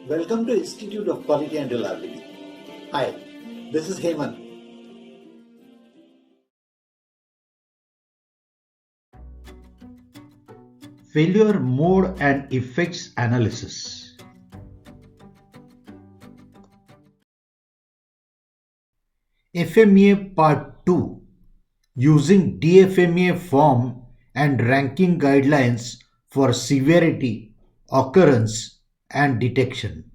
Welcome to Institute of Quality and Reliability. Hi, this is Hemant. Failure mode and effects analysis. FMEA Part 2, using DFMEA form and ranking guidelines for severity, occurrence and detection.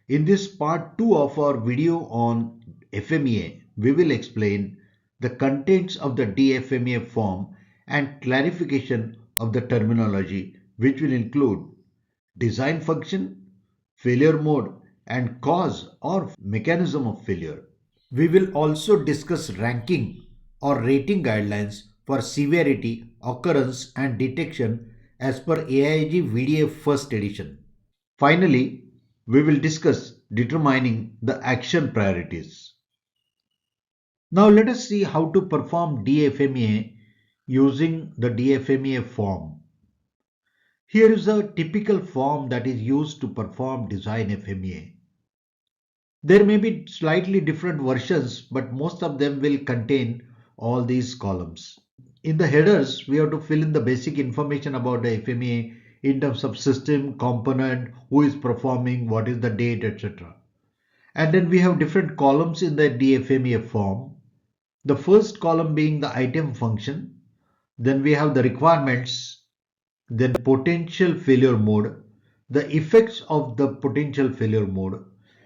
In this part 2 of our video on FMEA, we will explain the contents of the DFMEA form and clarification of the terminology, which will include design function, failure mode, and cause or mechanism of failure. We will also discuss ranking or rating guidelines for severity, occurrence, and detection as per AIG VDF first edition. Finally, we will discuss determining the action priorities. Now let us see how to perform DFMEA using the DFMEA form. Here is a typical form that is used to perform design FMEA. There may be slightly different versions, but most of them will contain all these columns. In the headers, we have to fill in the basic information about the FMEA in terms of system, component, who is performing, what is the date, etc. And then we have different columns in the DFMEA form. The first column being the item function, then we have the requirements, then potential failure mode, the effects of the potential failure mode,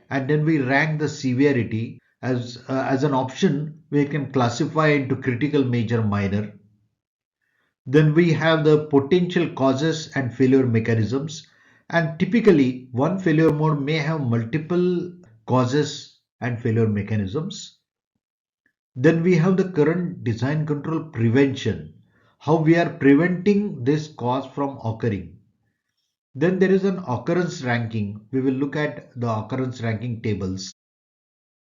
and then we rank the severity as an option. We can classify into critical, major, minor. Then we have the potential causes and failure mechanisms, and typically one failure mode may have multiple causes and failure mechanisms. Then we have the current design control prevention, how we are preventing this cause from occurring. Then there is an occurrence ranking. We will look at the occurrence ranking tables.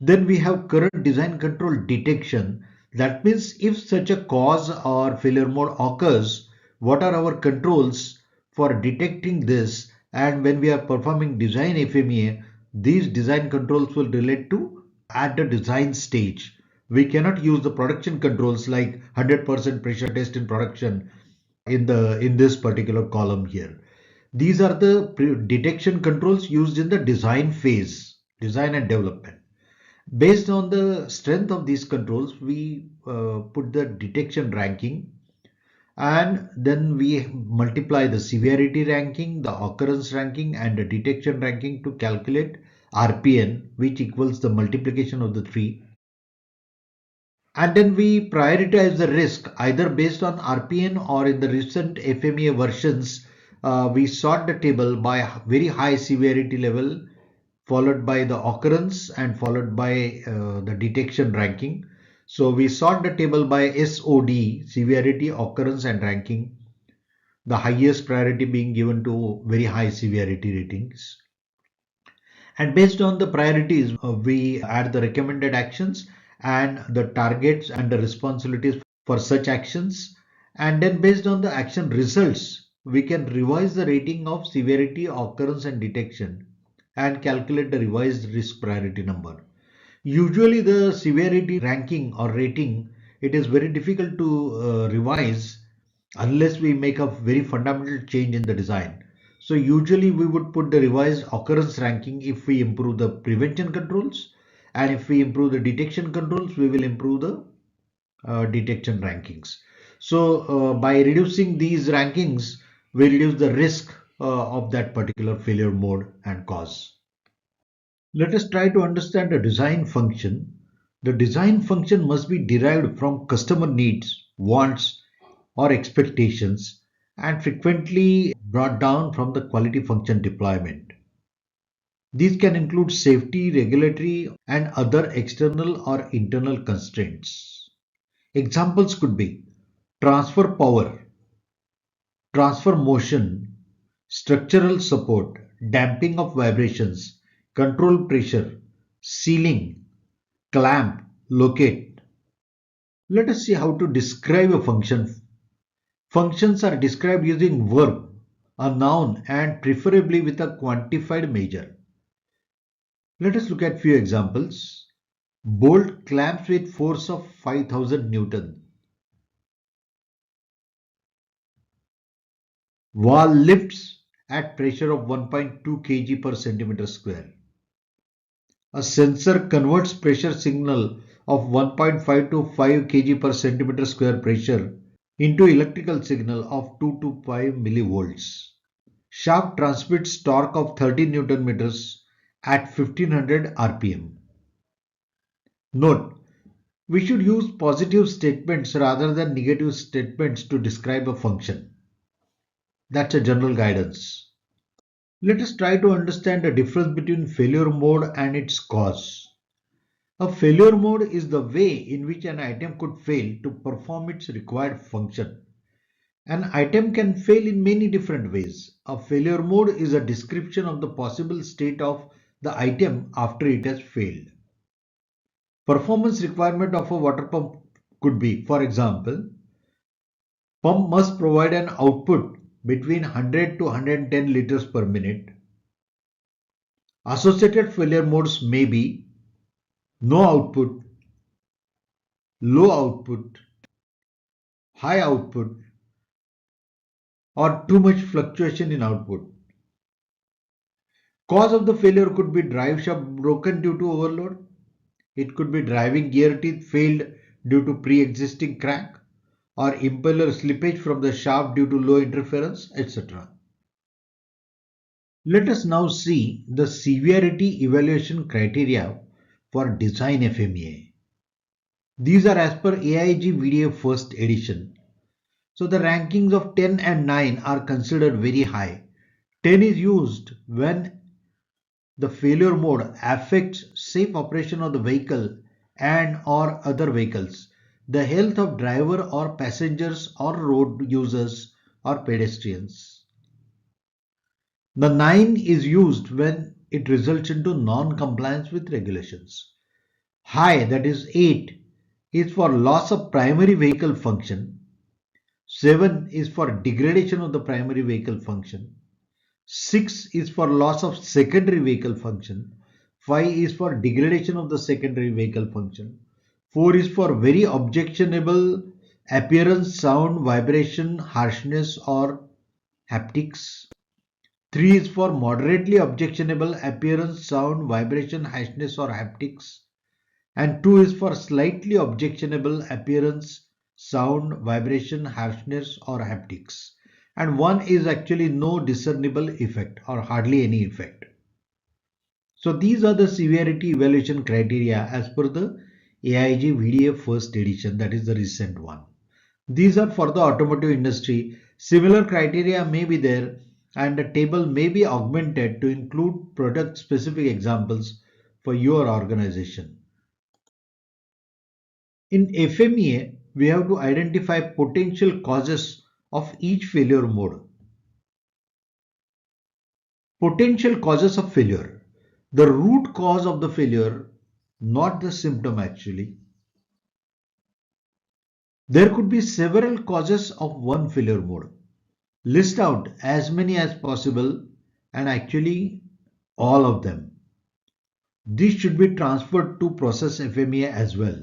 Then we have current design control detection. That means if such a cause or failure mode occurs, what are our controls for detecting this? And when we are performing design FMEA, these design controls will relate to at the design stage. We cannot use the production controls like 100% pressure test in production in this particular column here. These are the detection controls used in the design phase, design and development. Based on the strength of these controls, we put the detection ranking, and then we multiply the severity ranking, the occurrence ranking, and the detection ranking to calculate RPN, which equals the multiplication of the three. And then we prioritize the risk either based on RPN, or in the recent FMEA versions, we sort the table by very high severity level, followed by the occurrence, and followed by the detection ranking. So we sort the table by SOD, severity, occurrence and ranking, the highest priority being given to very high severity ratings. And based on the priorities, we add the recommended actions and the targets and the responsibilities for such actions. And then based on the action results, we can revise the rating of severity, occurrence and detection and calculate the revised risk priority number. Usually the severity ranking or rating, it is very difficult to revise unless we make a very fundamental change in the design. So usually we would put the revised occurrence ranking if we improve the prevention controls, and if we improve the detection controls, we will improve the detection rankings. So by reducing these rankings, we reduce the risk of that particular failure mode and cause. Let us try to understand the design function. The design function must be derived from customer needs, wants, or expectations, and frequently brought down from the quality function deployment. These can include safety, regulatory, and other external or internal constraints. Examples could be transfer power, transfer motion, structural support, damping of vibrations, control pressure, sealing, clamp, locate. Let us see how to describe a function. Functions are described using verb a noun, and preferably with a quantified measure. Let us look at few examples. Bolt clamps with force of 5000 Newton. Wall lifts at pressure of 1.2 kg per centimeter square. A sensor converts pressure signal of 1.5 to 5 kg per centimeter square pressure into electrical signal of 2 to 5 millivolts. Shaft transmits torque of 30 Newton meters at 1500 rpm. Note, we should use positive statements rather than negative statements to describe a function. That's a general guidance. Let us try to understand the difference between failure mode and its cause. A failure mode is the way in which an item could fail to perform its required function. An item can fail in many different ways. A failure mode is a description of the possible state of the item after it has failed. Performance requirement of a water pump could be, for example, pump must provide an output between 100 to 110 liters per minute. Associated failure modes may be no output, low output, high output, or too much fluctuation in output. Cause of the failure could be drive shaft broken due to overload. It could be driving gear teeth failed due to pre-existing crack, or impeller slippage from the shaft due to low interference, etc. Let us now see the severity evaluation criteria for design FMEA. These are as per AIG VDA first edition. So the rankings of 10 and 9 are considered very high. 10 is used when the failure mode affects safe operation of the vehicle and or other vehicles, the health of driver or passengers or road users or pedestrians. The 9 is used when it results into non-compliance with regulations. High, that is 8, is for loss of primary vehicle function. 7 is for degradation of the primary vehicle function. 6 is for loss of secondary vehicle function. 5 is for degradation of the secondary vehicle function. 4 is for very objectionable appearance, sound, vibration, harshness or haptics. 3 is for moderately objectionable appearance, sound, vibration, harshness or haptics. And 2 is for slightly objectionable appearance, sound, vibration, harshness or haptics. And 1 is actually no discernible effect or hardly any effect. So these are the severity evaluation criteria as per the AIG VDA first edition, that is the recent one. These are for the automotive industry. Similar criteria may be there and the table may be augmented to include product specific examples for your organization. In FMEA, we have to identify potential causes of each failure mode. Potential causes of failure. The root cause of the failure, not the symptom actually. There could be several causes of one failure mode. List out as many as possible and actually all of them. This should be transferred to process FMEA as well.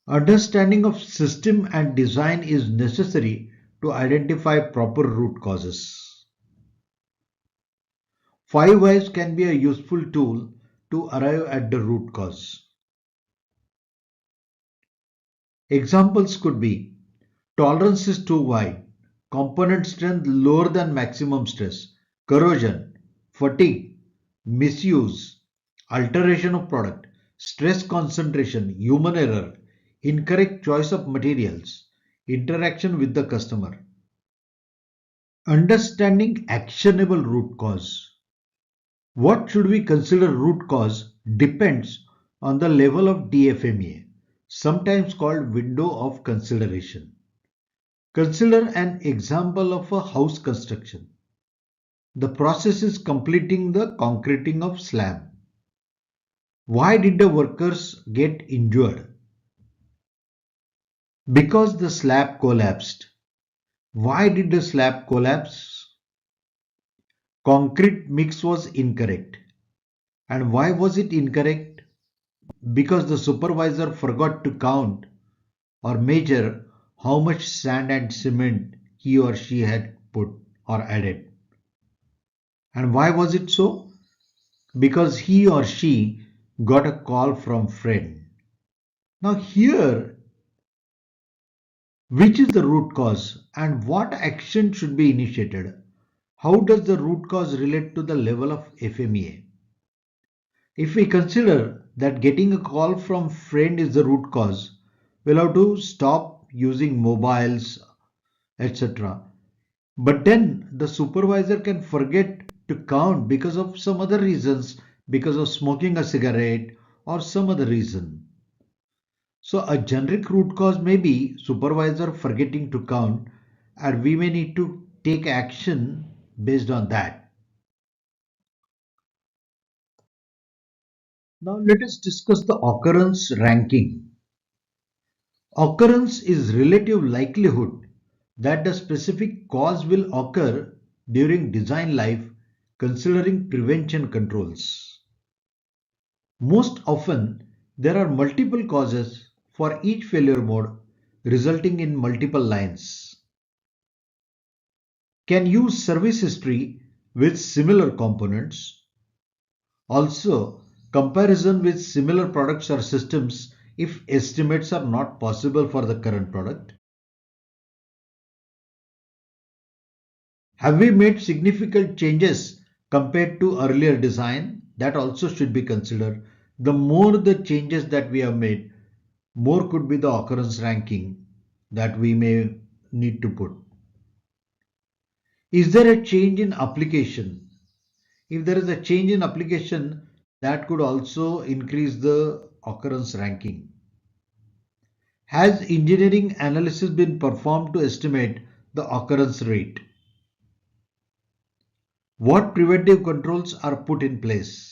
Understanding of system and design is necessary to identify proper root causes. 5 whys can be a useful tool to arrive at the root cause. Examples could be tolerance is too wide, component strength lower than maximum stress, corrosion, fatigue, misuse, alteration of product, stress concentration, human error, incorrect choice of materials, interaction with the customer. Understanding actionable root cause. What should we consider root cause depends on the level of DFMEA, sometimes called window of consideration. Consider an example of a house construction. The process is completing the concreting of slab. Why did the workers get injured? Because the slab collapsed. Why did the slab collapse? Concrete mix was incorrect. And why was it incorrect? Because the supervisor forgot to count or measure how much sand and cement he or she had put or added. And why was it so? Because he or she got a call from friend. Now here, which is the root cause and what action should be initiated? How does the root cause relate to the level of FMEA? If we consider that getting a call from friend is the root cause, we'll have to stop using mobiles, etc. But then the supervisor can forget to count because of some other reasons, because of smoking a cigarette or some other reason. So a generic root cause may be supervisor forgetting to count, and we may need to take action based on that. Now let us discuss the occurrence ranking. Occurrence is relative likelihood that the specific cause will occur during design life considering prevention controls. Most often, there are multiple causes for each failure mode resulting in multiple lines. Can use service history with similar components. Also, comparison with similar products or systems if estimates are not possible for the current product. Have we made significant changes compared to earlier design? That also should be considered. The more the changes that we have made, more could be the occurrence ranking that we may need to put. Is there a change in application? If there is a change in application, that could also increase the occurrence ranking. Has engineering analysis been performed to estimate the occurrence rate? What preventive controls are put in place?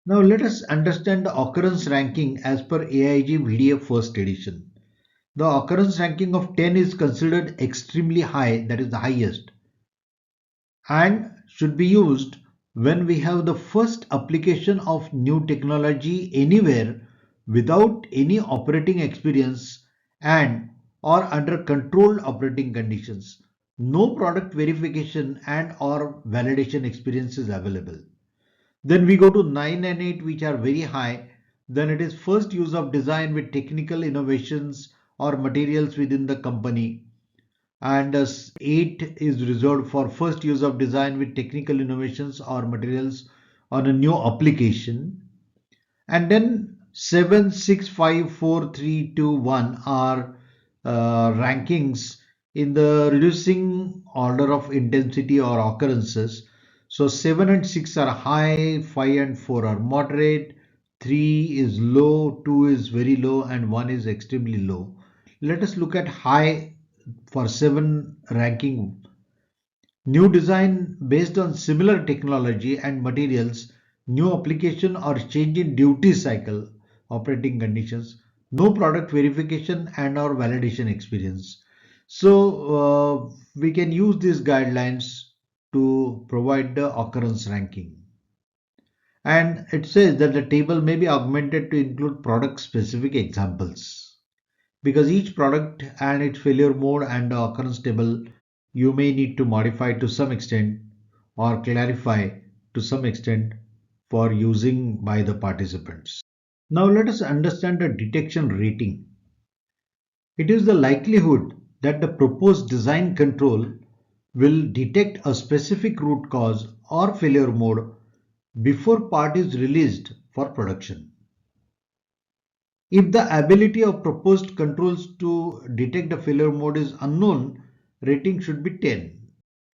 Now let us understand the occurrence ranking as per AIG VDF first edition. The occurrence ranking of 10 is considered extremely high, that is the highest, and should be used when we have the first application of new technology anywhere without any operating experience and or under controlled operating conditions. No product verification and or validation experience is available. Then we go to 9 and 8, which are very high. Then it is first use of design with technical innovations or materials within the company. And 8 is reserved for first use of design with technical innovations or materials on a new application. And then 7, 6, 5, 4, 3, 2, 1 are rankings in the reducing order of intensity or occurrences. So 7 and 6 are high, 5 and 4 are moderate, 3 is low, 2 is very low, and 1 is extremely low. Let us look at high for 7 ranking. New design based on similar technology and materials, new application or change in duty cycle, operating conditions, no product verification and or validation experience. So we can use these guidelines to provide the occurrence ranking. And it says that the table may be augmented to include product specific examples. Because each product and its failure mode and the occurrence table you may need to modify to some extent or clarify to some extent for using by the participants. Now let us understand the detection rating. It is the likelihood that the proposed design control will detect a specific root cause or failure mode before part is released for production. If the ability of proposed controls to detect a failure mode is unknown, rating should be 10.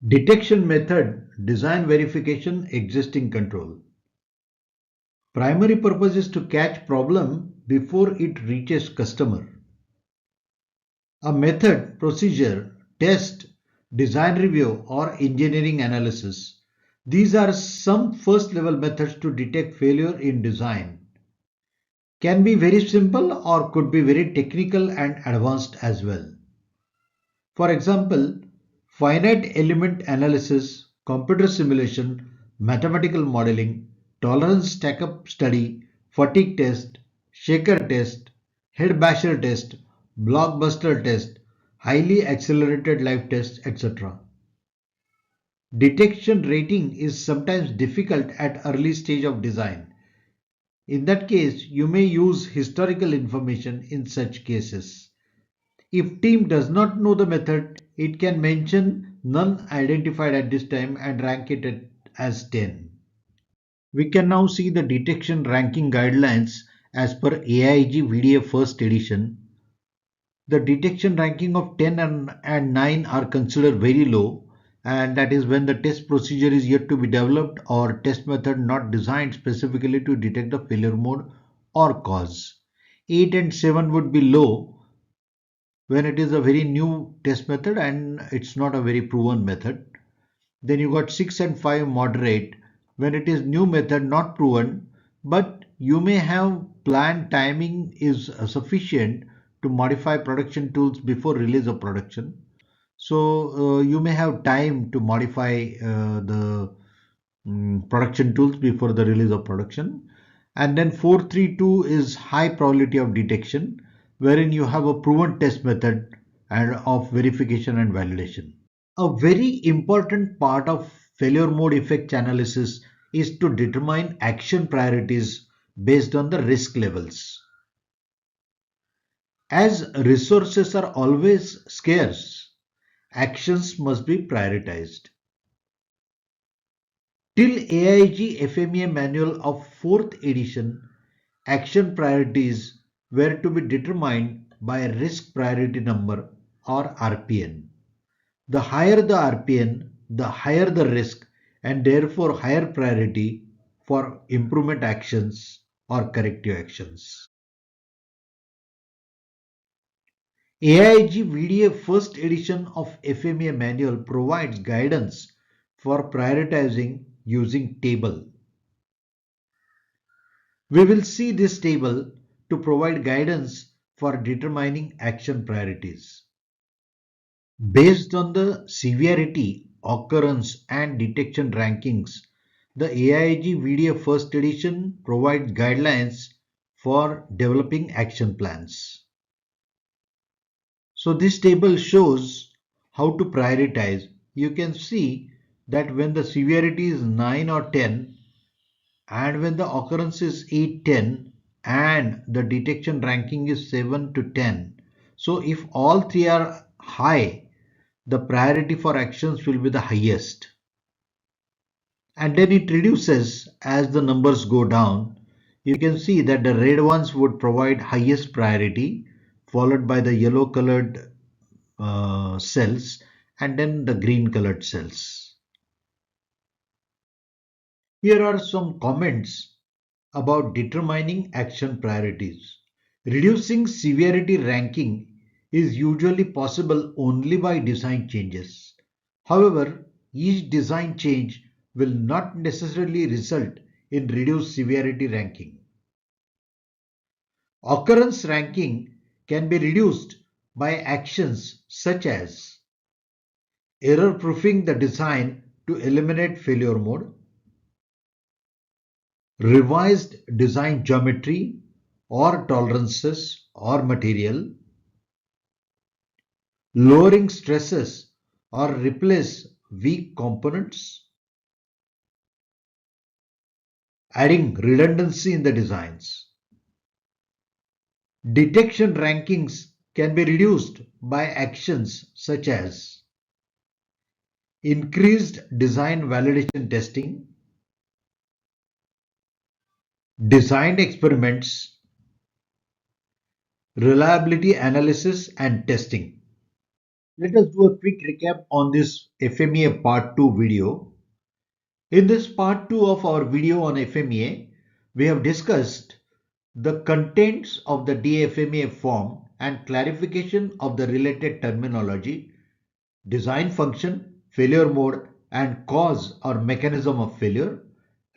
Detection method, design verification, existing control. Primary purpose is to catch problem before it reaches customer. A method, procedure, test, design review or engineering analysis. These are some first level methods to detect failure in design. Can be very simple or could be very technical and advanced as well. For example, finite element analysis, computer simulation, mathematical modeling, tolerance stack-up study, fatigue test, shaker test, head basher test, blockbuster test, highly accelerated life test, etc. Detection rating is sometimes difficult at early stage of design. In that case, you may use historical information in such cases. If team does not know the method, it can mention none identified at this time and rank it as 10. We can now see the detection ranking guidelines as per AIG VDA first edition. The detection ranking of 10 and 9 are considered very low, and that is when the test procedure is yet to be developed or test method not designed specifically to detect the failure mode or cause. 8 and 7 would be low when it is a very new test method and it's not a very proven method. Then you got 6 and 5 moderate when it is new method not proven, but you may have planned timing is sufficient to modify production tools before release of production. So you may have time to modify the production tools before the release of production. And then 432 is high probability of detection, wherein you have a proven test method and of verification and validation. A very important part of failure mode effect analysis is to determine action priorities based on the risk levels. As resources are always scarce, actions must be prioritized. Till AIG FMEA manual of 4th edition, action priorities were to be determined by risk priority number or RPN. The higher the RPN, the higher the risk and therefore higher priority for improvement actions or corrective actions. AIG VDA first edition of FMEA manual provides guidance for prioritizing using table. We will see this table to provide guidance for determining action priorities. Based on the severity, occurrence and detection rankings, the AIG VDA first edition provides guidelines for developing action plans. So this table shows how to prioritize. You can see that when the severity is 9 or 10 and when the occurrence is 8, 10 and the detection ranking is 7 to 10. So if all three are high, the priority for actions will be the highest. And then it reduces as the numbers go down. You can see that the red ones would provide highest priority, followed by the yellow colored cells and then the green colored cells. Here are some comments about determining action priorities. Reducing severity ranking is usually possible only by design changes. However, each design change will not necessarily result in reduced severity ranking. Occurrence ranking can be reduced by actions such as error-proofing the design to eliminate failure mode, revised design geometry or tolerances or material, lowering stresses or replace weak components, adding redundancy in the designs. Detection rankings can be reduced by actions such as increased design validation testing, designed experiments, reliability analysis and testing. Let us do a quick recap on this FMEA Part 2 video. In this Part 2 of our video on FMEA, we have discussed the contents of the DFMEA form and clarification of the related terminology, design function, failure mode and cause or mechanism of failure,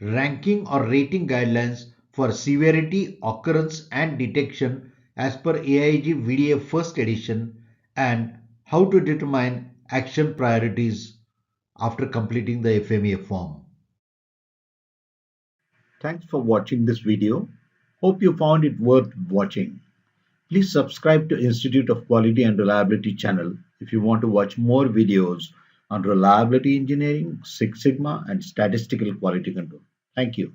ranking or rating guidelines for severity, occurrence and detection as per AIG VDA first edition, and How to determine action priorities after completing the FMEA form. Thanks for watching this video. Hope you found it worth watching. Please subscribe to Institute of Quality and Reliability channel if you want to watch more videos on reliability engineering, Six Sigma, and statistical quality control. Thank you.